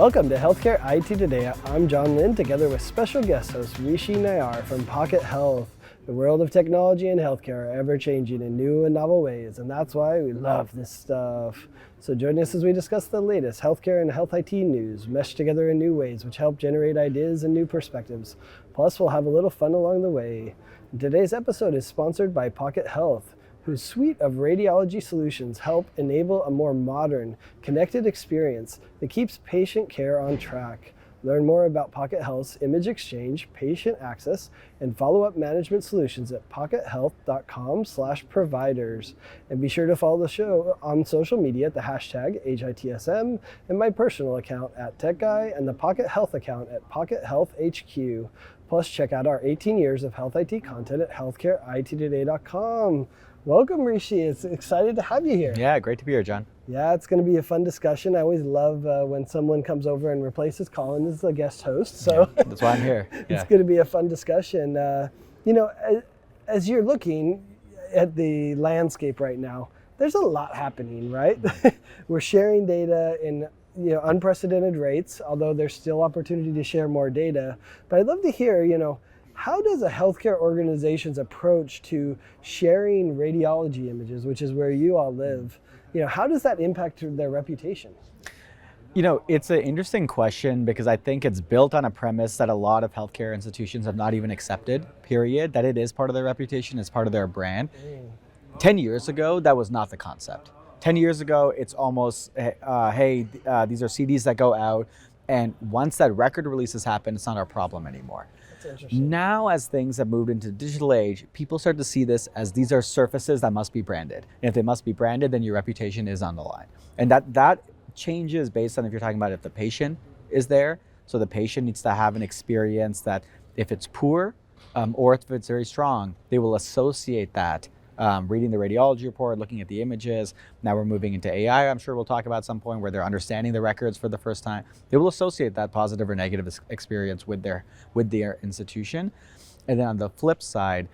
Welcome to Healthcare IT Today. I'm John Lynn, together with special guest host Rishi Nayar from Pocket Health. The world of technology and healthcare are ever-changing in new and novel ways, and that's why we love this stuff. So join us as we discuss the latest healthcare and health IT news, meshed together in new ways, which help generate ideas and new perspectives. Plus, we'll have a little fun along the way. And today's episode is sponsored by Pocket Health, whose suite of radiology solutions help enable a more modern, connected experience that keeps patient care on track. Learn more about Pocket Health's image exchange, patient access, and follow-up management solutions at pockethealth.com/providers. And be sure to follow the show on social media at the hashtag HITSM and my personal account at TechGuy and the Pocket Health account at Pocket Health HQ. Plus, check out our 18 years of health IT content at healthcareittoday.com. Welcome, Rishi. It's excited to have you here. Yeah, great to be here, John. Yeah, it's going to be a fun discussion. I always love when someone comes over and replaces Colin as the guest host. So yeah, that's why I'm here. It's going to be a fun discussion. As you're looking at the landscape right now, there's a lot happening, right? We're sharing data in unprecedented rates, although there's still opportunity to share more data. But I'd love to hear, how does a healthcare organization's approach to sharing radiology images, which is where you all live, how does that impact their reputation? It's an interesting question because I think it's built on a premise that a lot of healthcare institutions have not even accepted, period, that it is part of their reputation, it's part of their brand. 10 years ago, that was not the concept. 10 years ago, it's almost, these are CDs that go out, and once that record releases happen, it's not our problem anymore. Now, as things have moved into the digital age, people start to see this as these are surfaces that must be branded. And if they must be branded, then your reputation is on the line. And that changes based on if you're talking about if the patient is there. So the patient needs to have an experience that if it's poor or if it's very strong, they will associate that. Reading the radiology report, looking at the images. Now we're moving into AI, I'm sure we'll talk about at some point, where they're understanding the records for the first time. They will associate that positive or negative experience with their institution. And then on the flip side,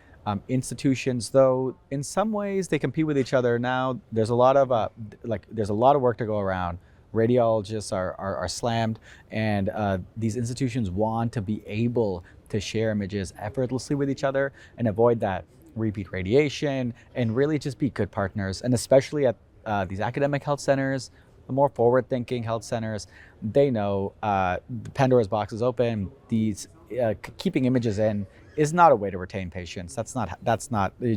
institutions, though in some ways they compete with each other now, there's a lot of work to go around. Radiologists are slammed, and these institutions want to be able to share images effortlessly with each other and avoid that repeat radiation, and really just be good partners. And especially at these academic health centers, the more forward-thinking health centers, they know Pandora's box is open. These keeping images in is not a way to retain patients. That's not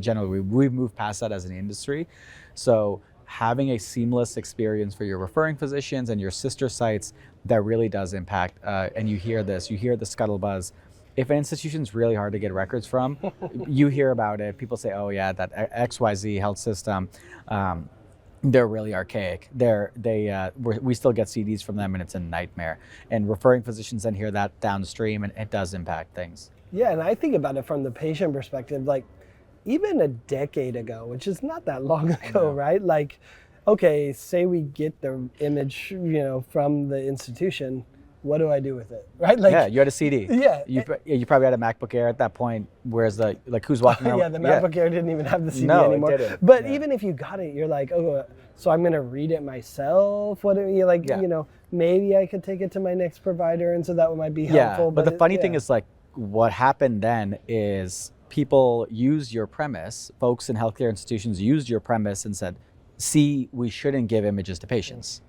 generally, we've moved past that as an industry. So having a seamless experience for your referring physicians and your sister sites, that really does impact, and you hear the scuttlebuzz. If an institution's really hard to get records from, you hear about it. People say, oh yeah, that XYZ health system, they're really archaic. We still get CDs from them and it's a nightmare. And referring physicians then hear that downstream, and it does impact things. Yeah, and I think about it from the patient perspective, like even a decade ago, which is not that long ago, right? Like, okay, say we get the image, from the institution. What do I do with it, right? Like, yeah, you had a CD. Yeah. You probably had a MacBook Air at that point. Where's who's walking around? Yeah, the MacBook Air didn't even have the CD anymore. It didn't. But even if you got it, you're like, oh, so I'm gonna read it myself? What are you like? Yeah. Maybe I could take it to my next provider, and so that might be helpful. Yeah, but the funny thing is, like, what happened then is people used your premise. Folks in healthcare institutions used your premise and said, "See, we shouldn't give images to patients."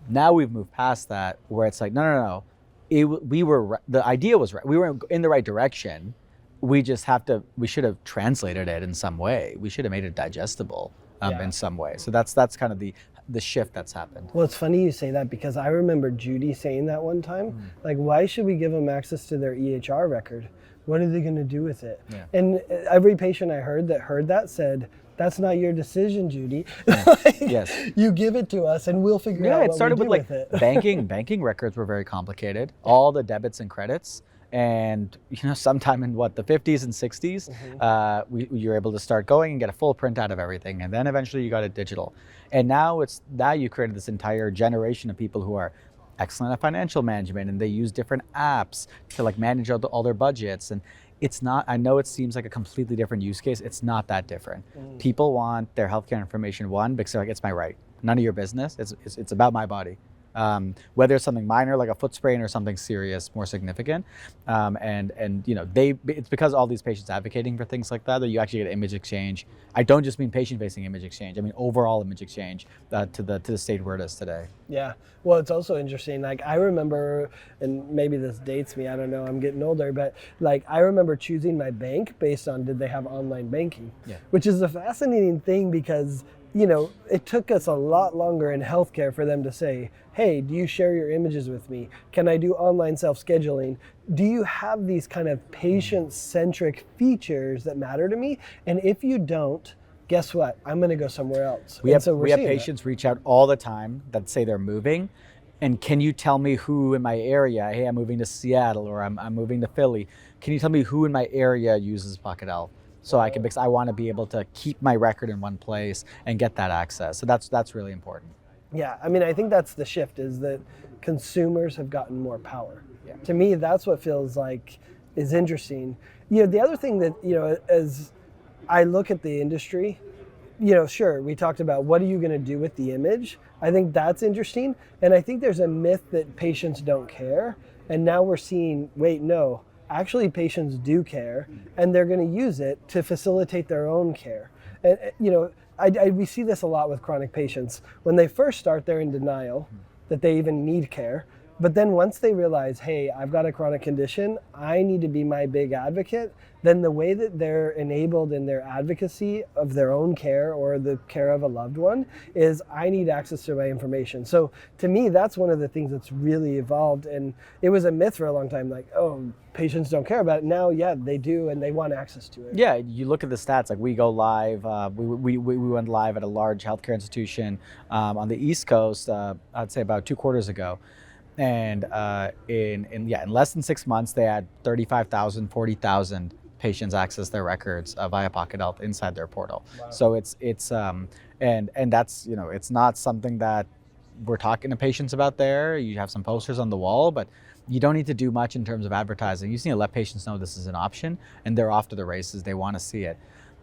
Now we've moved past that, where it's like, no. The idea was right. We were in the right direction. We should have translated it in some way. We should have made it digestible in some way. So that's kind of the shift that's happened. Well, it's funny you say that, because I remember Judy saying that one time. Like, why should we give them access to their EHR record? What are they going to do with it? Yeah. And every patient I heard that said, that's not your decision, Judy. Yes. You give it to us and we'll figure out what we do with it. Yeah, it started with banking records were very complicated. All the debits and credits. And sometime in the 50s and 60s, you were able to start going and get a full printout of everything. And then eventually you got it digital. And now you created this entire generation of people who are excellent at financial management, and they use different apps to manage all their budgets. And it's not, I know it seems like a completely different use case. It's not that different. People want their healthcare information, because they're like, it's my right. None of your business. It's about my body. whether it's something minor like a foot sprain or something serious, more significant. And you know, it's because all these patients advocating for things like that that you actually get image exchange. I don't just mean patient-facing image exchange. I mean overall image exchange to the state where it is today. Yeah. Well, it's also interesting. Like I remember, and maybe this dates me, I don't know, I'm getting older, but like I remember choosing my bank based on did they have online banking, Yeah. which is a fascinating thing because, you know, it took us a lot longer in healthcare for them to say, hey, do you share your images with me? Can I do online self-scheduling? Do you have these kind of patient-centric features that matter to me? And if you don't, guess what? I'm going to go somewhere else. We have seeing patients reach out all the time that say they're moving, and can you tell me who in my area? Hey, I'm moving to Seattle, or I'm moving to Philly. Can you tell me who in my area uses Pocket Health? So I can, because I want to be able to keep my record in one place and get that access. So that's really important. Yeah, I mean, I think that's the shift, is that consumers have gotten more power. Yeah. To me, that's what feels like is interesting. You know, the other thing that, you know, as I look at the industry, you know, sure, we talked about what are you going to do with the image. I think that's interesting. And I think there's a myth that patients don't care. And now we're seeing, wait, no, actually patients do care, and they're going to use it to facilitate their own care. And, you know, we see this a lot with chronic patients. When they first start, they're in denial that they even need care. But then once they realize, hey, I've got a chronic condition, I need to be my big advocate, then the way that they're enabled in their advocacy of their own care or the care of a loved one is I need access to my information. So to me, that's one of the things that's really evolved. And it was a myth for a long time, like, oh, patients don't care about it. Now, yeah, they do, and they want access to it. Yeah, you look at the stats, like we go live, we went live at a large healthcare institution on the East Coast, I'd say about 2 quarters ago. And in less than 6 months, they had 35,000, 40,000 patients access their records via Pocket Health inside their portal. Wow. So it's and that's, you know, it's not something that we're talking to patients about there. You have some posters on the wall, but you don't need to do much in terms of advertising. You just need to let patients know this is an option, and they're off to the races. They want to see it.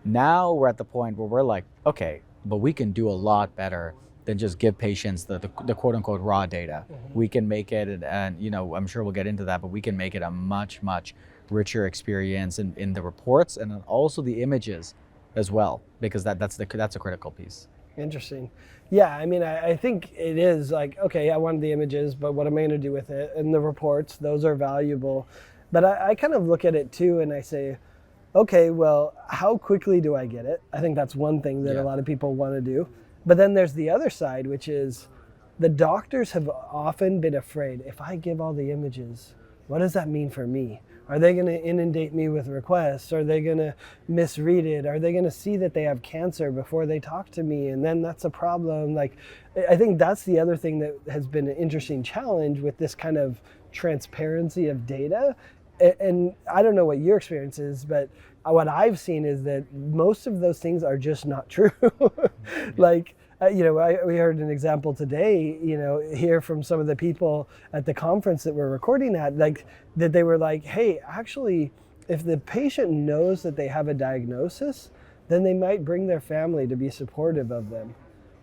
Now we're at the point where we're like, okay, but we can do a lot better than just give patients the quote unquote raw data. Mm-hmm. We can make it, and you know, I'm sure we'll get into that, but we can make it a much, much richer experience in the reports and then also the images as well, because that's a critical piece. Interesting. Yeah, I mean, I think it is like, okay, I wanted the images, but what am I going to do with it? And the reports, those are valuable. But I kind of look at it too, and I say, okay, well, how quickly do I get it? I think that's one thing that a lot of people want to do. But then there's the other side, which is the doctors have often been afraid, if I give all the images, what does that mean for me? Are they going to inundate me with requests? Are they going to misread it? Are they going to see that they have cancer before they talk to me? And then that's a problem. Like, I think that's the other thing that has been an interesting challenge with this kind of transparency of data. And I don't know what your experience is, but what I've seen is that most of those things are just not true. Like, you know, we heard an example today, you know, here from some of the people at the conference that we're recording at, like that they were like, hey, actually, if the patient knows that they have a diagnosis, then they might bring their family to be supportive of them.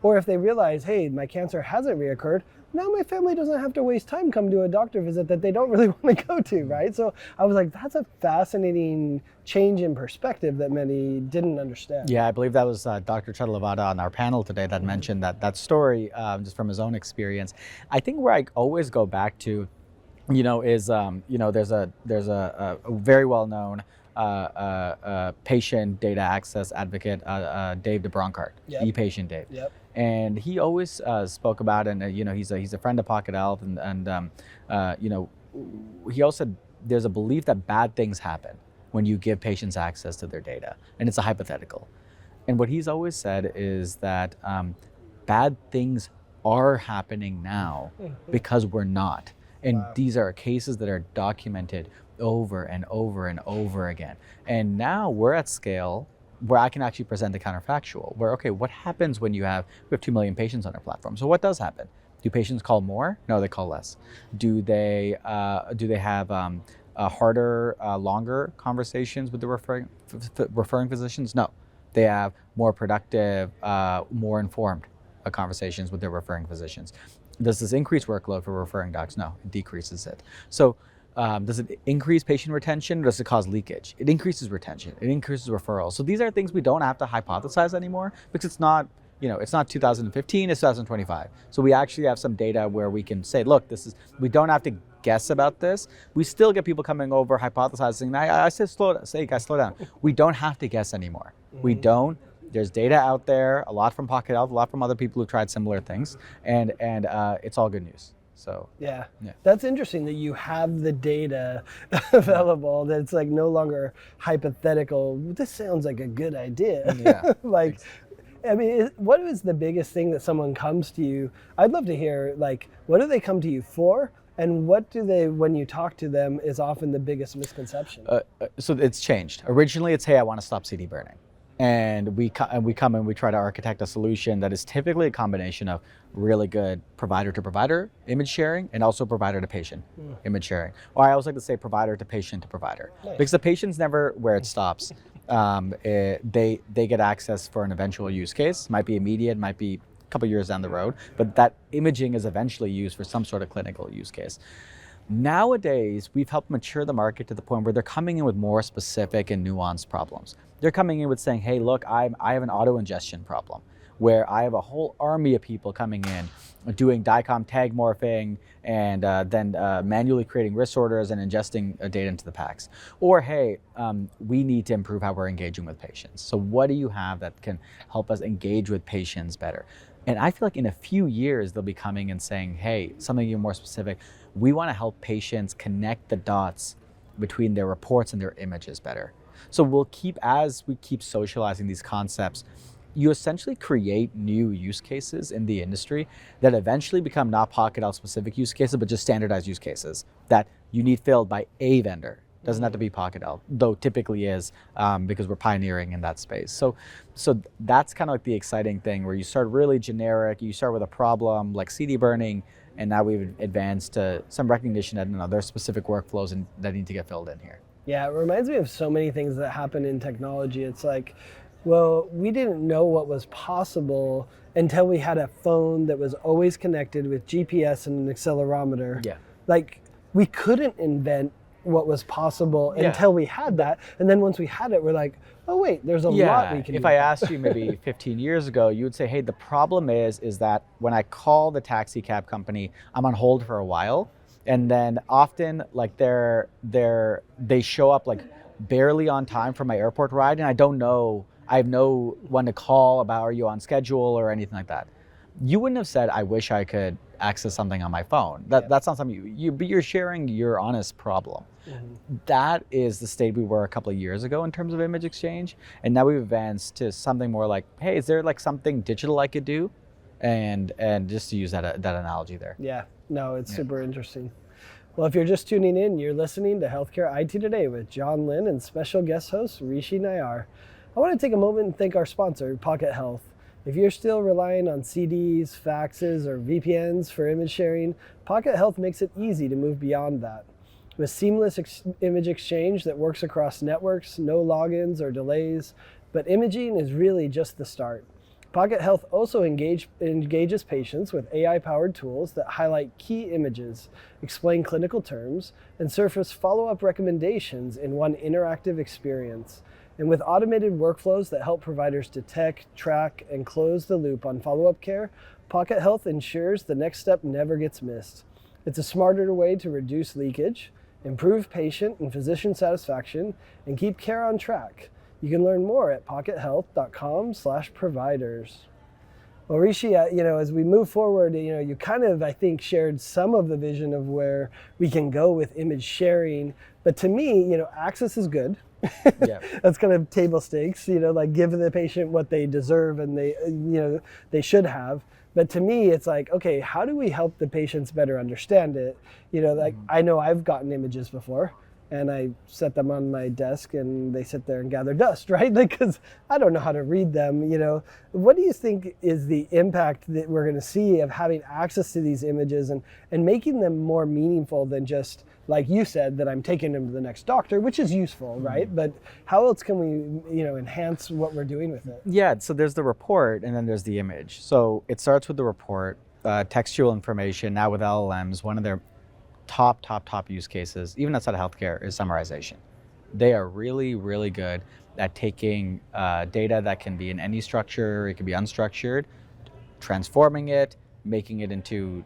Or if they realize, hey, my cancer hasn't reoccurred, now my family doesn't have to waste time coming to a doctor visit that they don't really want to go to, right? So I was like, that's a fascinating change in perspective that many didn't understand. Yeah, I believe that was Dr. Cheddalavada on our panel today that mentioned that story just from his own experience. I think where I always go back to, you know, is you know, there's a very well known patient data access advocate, Dave DeBronkart, e-patient Dave. Yep. And he always spoke about, and you know, he's a friend of Pocket Health, and you know, he also said there's a belief that bad things happen when you give patients access to their data, and it's a hypothetical. And what he's always said is that bad things are happening now because we're not. And these are cases that are documented over and over and over again. And now we're at scale where I can actually present the counterfactual, where, okay, what happens when we have 2 million patients on our platform? So what does happen? Do patients call more? No, they call less. Do they have harder, longer conversations with the referring physicians? No, they have more productive, more informed conversations with their referring physicians. Does this increase workload for referring docs? No, it decreases it. So does it increase patient retention, or does it cause leakage? It increases retention. It increases referrals. So these are things we don't have to hypothesize anymore, because it's not, it's not 2015, it's 2025. So we actually have some data where we can say, look, we don't have to guess about this. We still get people coming over hypothesizing. I said, guys, slow down. We don't have to guess anymore. We don't. There's data out there, a lot from Pocket Health, a lot from other people who tried similar things, and it's all good news. So yeah, that's interesting that you have the data available. That it's like no longer hypothetical. This sounds like a good idea. Yeah. Like, I mean, what is the biggest thing that someone comes to you? I'd love to hear, like, what do they come to you for? And what do they, when you talk to them, is often the biggest misconception? So it's changed. Originally, it's, hey, I want to stop CD burning. And we come and we try to architect a solution that is typically a combination of really good provider-to-provider image sharing and also provider-to-patient image sharing. Or I also like to say provider-to-patient-to-provider. Nice. Because the patient's never where it stops. They get access for an eventual use case. Might be immediate, might be a couple years down the road, but that imaging is eventually used for some sort of clinical use case. Nowadays, we've helped mature the market to the point where they're coming in with more specific and nuanced problems. They're coming in with saying, hey, look, I have an auto-ingestion problem where I have a whole army of people coming in doing DICOM tag morphing and then manually creating risk orders and ingesting data into the packs. Or, hey, we need to improve how we're engaging with patients. So what do you have that can help us engage with patients better? And I feel like in a few years, they'll be coming and saying, hey, something even more specific. We want to help patients connect the dots between their reports and their images better. So as we keep socializing these concepts, you essentially create new use cases in the industry that eventually become not Pocket Health specific use cases, but just standardized use cases that you need filled by a vendor. Doesn't have to be Pocket Health, though typically is, because we're pioneering in that space. So that's kind of like the exciting thing, where you start really generic, you start with a problem like CD burning, and now we've advanced to some recognition that there's specific workflows that need to get filled in here. Yeah, it reminds me of so many things that happen in technology. It's like, well, we didn't know what was possible until we had a phone that was always connected with GPS and an accelerometer. Yeah. Like, we couldn't invent what was possible until we had that. And then once we had it, we're like, oh wait, there's a lot we can do. If I asked you maybe 15 years ago, you would say, hey, the problem is that when I call the taxi cab company, I'm on hold for a while. And then often like they show up like barely on time for my airport ride, and I have no one to call about, are you on schedule or anything like that. You wouldn't have said, I wish I could access something on my phone. That's not something you're sharing your honest problem. Mm-hmm. That is the state we were a couple of years ago in terms of image exchange. And now we've advanced to something more like, hey, is there like something digital I could do? And just to use that analogy there. Yeah, no, it's super interesting. Well, if you're just tuning in, you're listening to Healthcare IT Today with John Lin and special guest host Rishi Nayar. I want to take a moment and thank our sponsor, Pocket Health. If you're still relying on CDs, faxes, or VPNs for image sharing, Pocket Health makes it easy to move beyond that. With seamless image exchange that works across networks, no logins or delays, but imaging is really just the start. Pocket Health also engages patients with AI-powered tools that highlight key images, explain clinical terms, and surface follow-up recommendations in one interactive experience. And with automated workflows that help providers detect, track, and close the loop on follow-up care, Pocket Health ensures the next step never gets missed. It's a smarter way to reduce leakage, improve patient and physician satisfaction, and keep care on track. You can learn more at pockethealth.com/providers. Well, Rishi, as we move forward, you kind of, I think, shared some of the vision of where we can go with image sharing. But to me, access is good. Yeah. That's kind of table stakes, like give the patient what they deserve and they should have. But to me, it's like, okay, how do we help the patients better understand it? I know I've gotten images before, and I set them on my desk and they sit there and gather dust, right? Because I don't know how to read them, What do you think is the impact that we're gonna see of having access to these images and making them more meaningful than just, like you said, that I'm taking them to the next doctor, which is useful, right? But how else can we, enhance what we're doing with it? Yeah, so there's the report and then there's the image. So it starts with the report. textual information now with LLMs, one of their top use cases, even outside of healthcare, is summarization. They are really, really good at taking data that can be in any structure, it can be unstructured, transforming it, making it into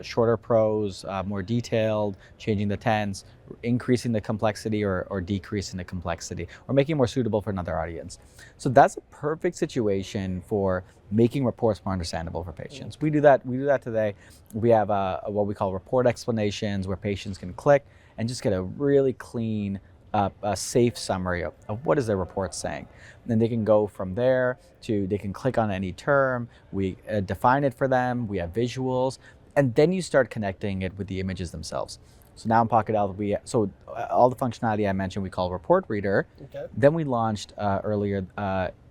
shorter prose, more detailed, changing the tense, increasing the complexity or decreasing the complexity, or making it more suitable for another audience. So that's a perfect situation for making reports more understandable for patients. We do that today. We have what we call report explanations, where patients can click and just get a really clean, a safe summary of what is their report saying. Then they can go from there to, they can click on any term, we define it for them, we have visuals, and then you start connecting it with the images themselves. So now in Pocket Health, all the functionality I mentioned we call Report Reader. Okay. Then we launched earlier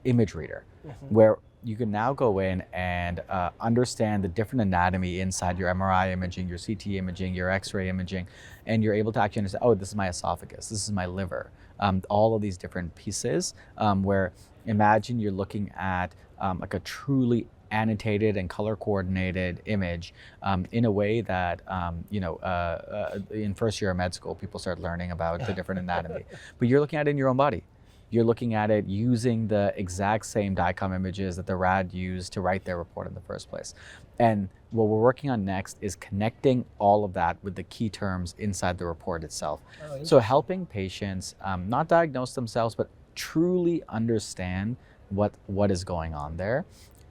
Image Reader, where you can now go in and understand the different anatomy inside your MRI imaging, your CT imaging, your X-ray imaging, and you're able to actually understand, oh, this is my esophagus, this is my liver, all of these different pieces, where imagine you're looking at like a truly annotated and color coordinated image in a way that, in first year of med school, people start learning about the different anatomy, but you're looking at it in your own body. You're looking at it using the exact same DICOM images that the RAD used to write their report in the first place. And what we're working on next is connecting all of that with the key terms inside the report itself. So helping patients not diagnose themselves, but truly understand what is going on there.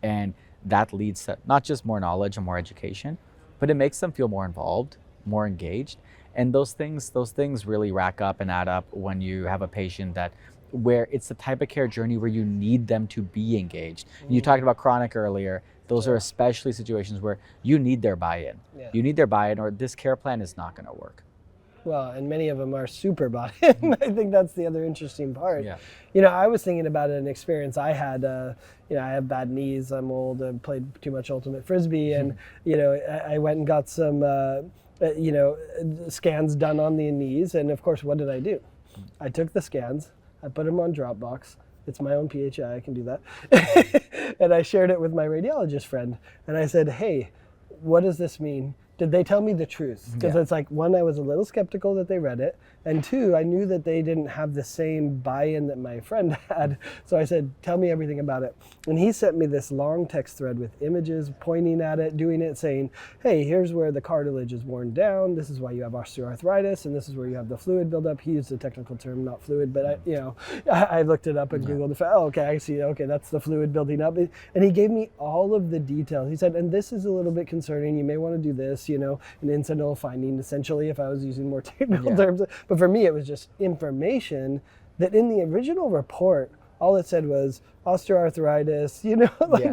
And that leads to not just more knowledge and more education, but it makes them feel more involved, more engaged. And those things really rack up and add up when you have a patient where it's the type of care journey where you need them to be engaged. You talked about chronic earlier. Those are especially situations where you need their buy-in. Yeah. You need their buy-in, or this care plan is not going to work. Well, and many of them are super buy-in. I think that's the other interesting part. Yeah. I was thinking about an experience I had. I have bad knees. I'm old. I played too much ultimate frisbee, and I went and got some scans done on the knees. And of course, what did I do? I took the scans. I put them on Dropbox. It's my own PHI, I can do that. And I shared it with my radiologist friend. And I said, hey, what does this mean? Did they tell me the truth? Because it's like, one, I was a little skeptical that they read it. And two, I knew that they didn't have the same buy-in that my friend had. So I said, tell me everything about it. And he sent me this long text thread with images, pointing at it, doing it, saying, hey, here's where the cartilage is worn down. This is why you have osteoarthritis. And this is where you have the fluid buildup. He used a technical term, not fluid, but I looked it up and Googled it. Oh, okay, I see. Okay, that's the fluid building up. And he gave me all of the details. He said, and this is a little bit concerning. You may want to do this, an incidental finding, essentially, if I was using more technical terms. But for me, it was just information that in the original report, all it said was osteoarthritis,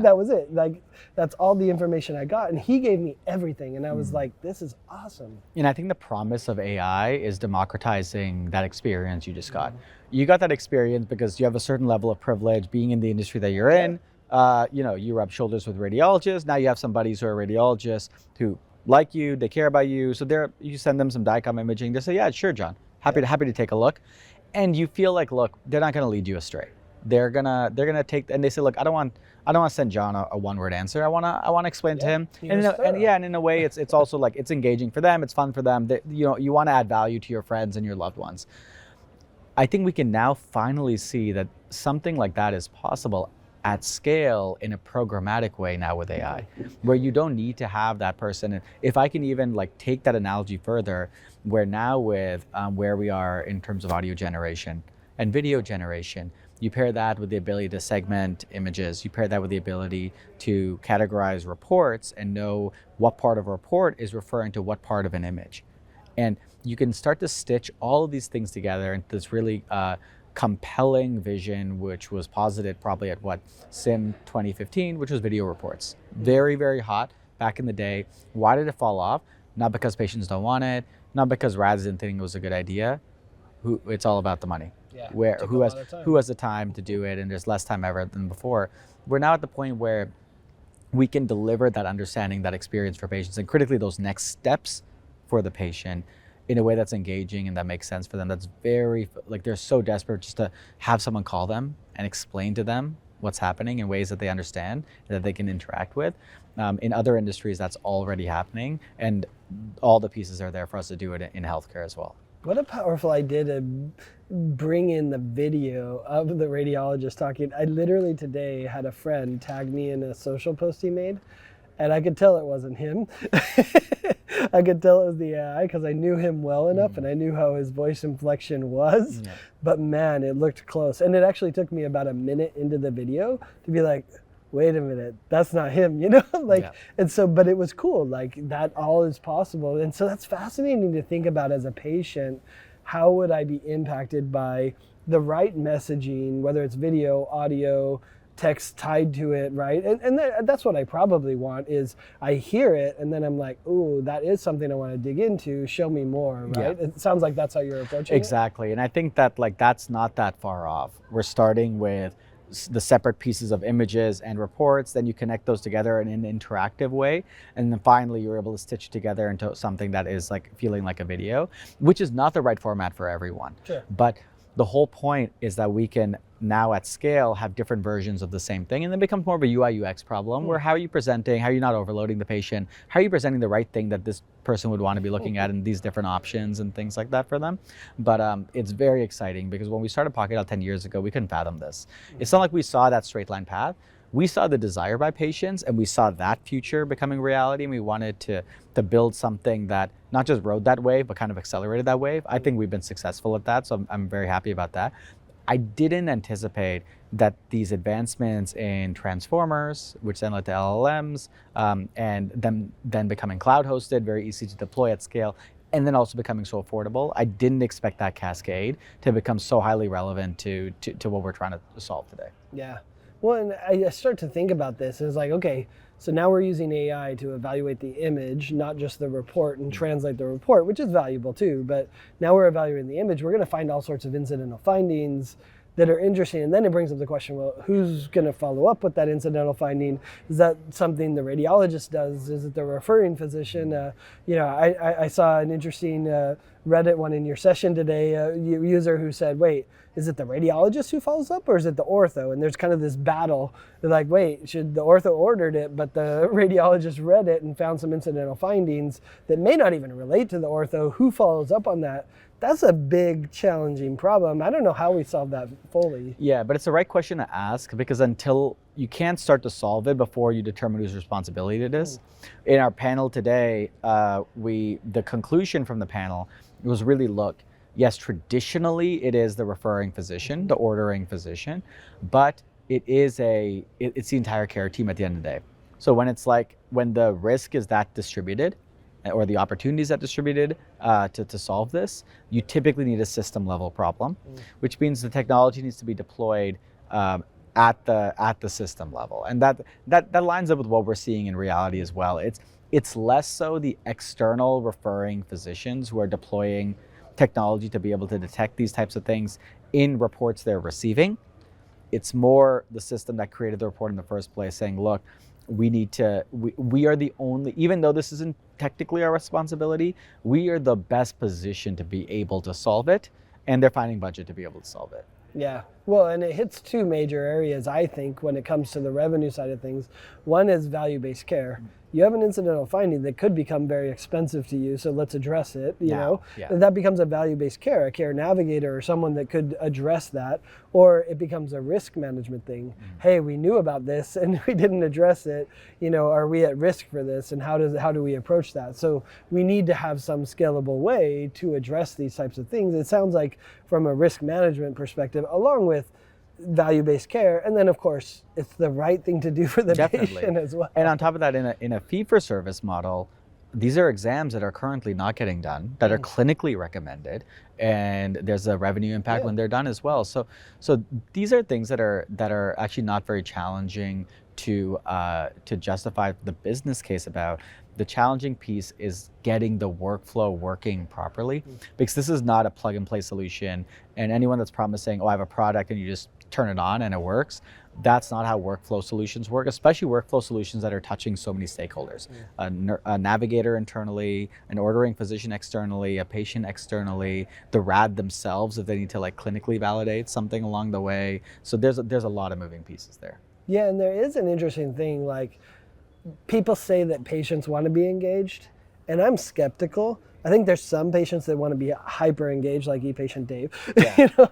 that was it. Like, that's all the information I got. And he gave me everything. And I was like, this is awesome. And I think the promise of AI is democratizing that experience you just got. You got that experience because you have a certain level of privilege being in the industry that you're in. You rub shoulders with radiologists. Now you have some buddies who are radiologists who like you, they care about you. So you send them some DICOM imaging. They say, yeah, sure, John. Happy to take a look. And you feel like, look, they're not going to lead you astray. They're gonna take, and they say, look, I don't want to send John a one-word answer. I want to explain to him. And in a way, it's also like, it's engaging for them. It's fun for them. You want to add value to your friends and your loved ones. I think we can now finally see that something like that is possible at scale in a programmatic way now with AI, where you don't need to have that person. And if I can even take that analogy further, where now with where we are in terms of audio generation and video generation, you pair that with the ability to segment images, you pair that with the ability to categorize reports and know what part of a report is referring to what part of an image. And you can start to stitch all of these things together into this really compelling vision, which was posited probably at SIM 2015, which was video reports. Very, very hot back in the day. Why did it fall off? Not because patients don't want it, not because RADs didn't think it was a good idea. It's all about the money. Who has the time to do it, and there's less time ever than before. We're now at the point where we can deliver that understanding, that experience for patients, and critically those next steps for the patient in a way that's engaging and that makes sense for them. That's very, they're so desperate just to have someone call them and explain to them what's happening in ways that they understand, that they can interact with. In other industries, that's already happening, and all the pieces are there for us to do it in healthcare as well. What a powerful idea to bring in the video of the radiologist talking. I literally today had a friend tag me in a social post he made, and I could tell it wasn't him. I could tell it was the AI because I knew him well enough and I knew how his voice inflection was. Yeah. But man, it looked close. And it actually took me about a minute into the video to be like, wait a minute, that's not him, you know? And so, but it was cool, like that all is possible. And so that's fascinating to think about as a patient. How would I be impacted by the right messaging, whether it's video, audio, text tied to it, right? And that's what I probably want is I hear it and then I'm like, ooh, that is something I want to dig into. Show me more, right? Yeah. It sounds like that's how you're approaching it. Exactly. And I think that that's not that far off. We're starting with the separate pieces of images and reports, then you connect those together in an interactive way, and then finally you're able to stitch it together into something that is like feeling like a video, which is not the right format for everyone. Sure. But the whole point is that we can now at scale have different versions of the same thing, and then it becomes more of a UI UX problem where how are you presenting, how are you not overloading the patient, how are you presenting the right thing that this person would want to be looking at in these different options and things like that for them. But it's very exciting because when we started Pocket Health 10 years ago, we couldn't fathom this. It's not like we saw that straight line path. We saw the desire by patients and we saw that future becoming reality, and we wanted to build something that not just rode that wave, but kind of accelerated that wave. I think we've been successful at that, so I'm very happy about that. I didn't anticipate that these advancements in transformers, which then led to LLMs, and then becoming cloud hosted, very easy to deploy at scale, and then also becoming so affordable. I didn't expect that cascade to become so highly relevant to what we're trying to solve today. Yeah. Well, and I start to think about this, and it's like, okay, so now we're using AI to evaluate the image, not just the report, and translate the report, which is valuable too, but now we're evaluating the image. We're going to find all sorts of incidental findings that are interesting, and then it brings up the question, well, who's going to follow up with that incidental finding? Is that something the radiologist does? Is it the referring physician? I saw an interesting Reddit one in your session today, a user who said, wait, is it the radiologist who follows up or is it the ortho? And there's kind of this battle. They're like, wait, should the ortho ordered it, but the radiologist read it and found some incidental findings that may not even relate to the ortho. Who follows up on that? That's a big, challenging problem. I don't know how we solve that fully. Yeah, but it's the right question to ask because until you can't start to solve it before you determine whose responsibility it is. In our panel today, the conclusion from the panel was really, look, yes, traditionally it is the referring physician, the ordering physician, but it's the entire care team at the end of the day. So when the risk is that distributed, or the opportunities that distributed to solve this, you typically need a system level problem, which means the technology needs to be deployed at the system level, and that lines up with what we're seeing in reality as well. It's less so the external referring physicians who are deploying technology to be able to detect these types of things in reports they're receiving. It's more the system that created the report in the first place saying, look, we are the only, even though this isn't technically our responsibility, we are the best position to be able to solve it, and they're finding budget to be able to solve it. Yeah, well, and it hits two major areas, I think, when it comes to the revenue side of things. One is value-based care. You have an incidental finding that could become very expensive to you, so let's address it, you know? Yeah. That becomes a value-based care, a care navigator or someone that could address that, or it becomes a risk management thing. Hey, we knew about this and we didn't address it, are we at risk for this, and how do we approach that? So we need to have some scalable way to address these types of things. It sounds like from a risk management perspective, along with value-based care, and then of course it's the right thing to do for the patient as well. And on top of that, in a fee-for-service model, these are exams that are currently not getting done, that are clinically recommended, and there's a revenue impact when they're done as well. So these are things that are actually not very challenging to justify the business case about. The challenging piece is getting the workflow working properly, because this is not a plug and play solution, and anyone that's promising, oh, I have a product and you just turn it on and it works. That's not how workflow solutions work, especially workflow solutions that are touching so many stakeholders. A navigator internally, an ordering physician externally, a patient externally, the RAD themselves if they need to like clinically validate something along the way. So there's a lot of moving pieces there. Yeah, and there is an interesting thing, like people say that patients want to be engaged, and I'm skeptical. I think there's some patients that want to be hyper engaged, like e-patient Dave. Yeah. You know,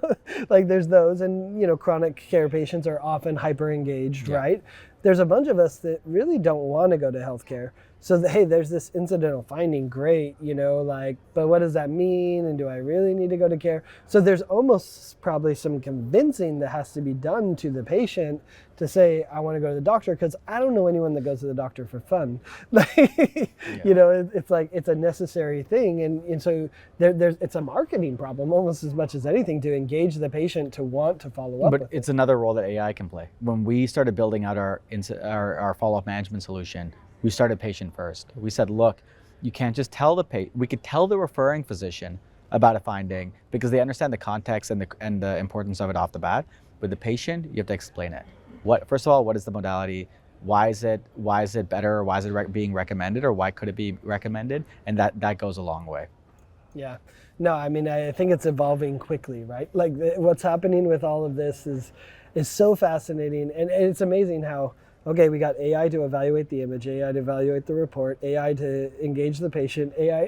like there's those, and you know, chronic care patients are often hyper engaged, Yeah. right? There's a bunch of us that really don't want to go to healthcare. So hey, there's this incidental finding, great, you know, like, but what does that mean? And do I really need to go to care? So there's almost probably some convincing that has to be done to the patient to say, I want to go to the doctor, because I don't know anyone that goes to the doctor for fun. Like, you know, it's like, it's a necessary thing. And so it's a marketing problem almost as much as anything to engage the patient to want to follow up. But it's another role that AI can play. When we started building out our follow-up management solution, we started patient first. We said, look, you can't just tell the patient. We could tell the referring physician about a finding because they understand the context and the importance of it off the bat. With the patient, you have to explain it. First of all, what is the modality? Why is it better? Why is it being recommended, or why could it be recommended? And that goes a long way. Yeah, no, I mean, I think it's evolving quickly, right? Like what's happening with all of this is so fascinating, and it's amazing how, okay, we got AI to evaluate the image, AI to evaluate the report, AI to engage the patient, AI,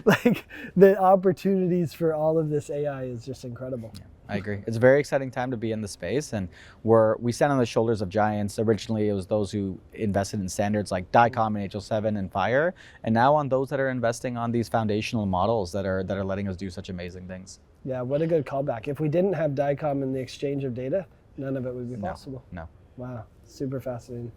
like the opportunities for all of this AI is just incredible. Yeah, I agree. It's a very exciting time to be in the space, and we stand on the shoulders of giants. Originally, it was those who invested in standards like DICOM and HL7 and FHIR, and now on those that are investing on these foundational models that are letting us do such amazing things. Yeah, what a good callback. If we didn't have DICOM and the exchange of data, none of it would be possible. No. Wow, super fascinating.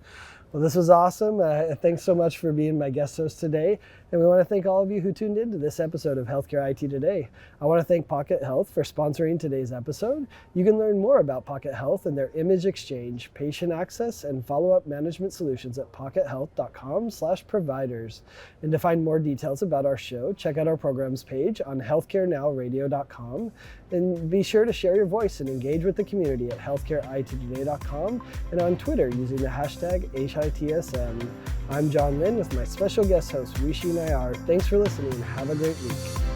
Well, this was awesome. Thanks so much for being my guest host today. And we want to thank all of you who tuned into this episode of Healthcare IT Today. I want to thank Pocket Health for sponsoring today's episode. You can learn more about Pocket Health and their image exchange, patient access, and follow-up management solutions at pockethealth.com/providers. And to find more details about our show, check out our programs page on healthcarenowradio.com. And be sure to share your voice and engage with the community at healthcareittoday.com and on Twitter using the hashtag HITSM. I'm John Lynn with my special guest host, Rishi Nayar. Thanks for listening. Have a great week.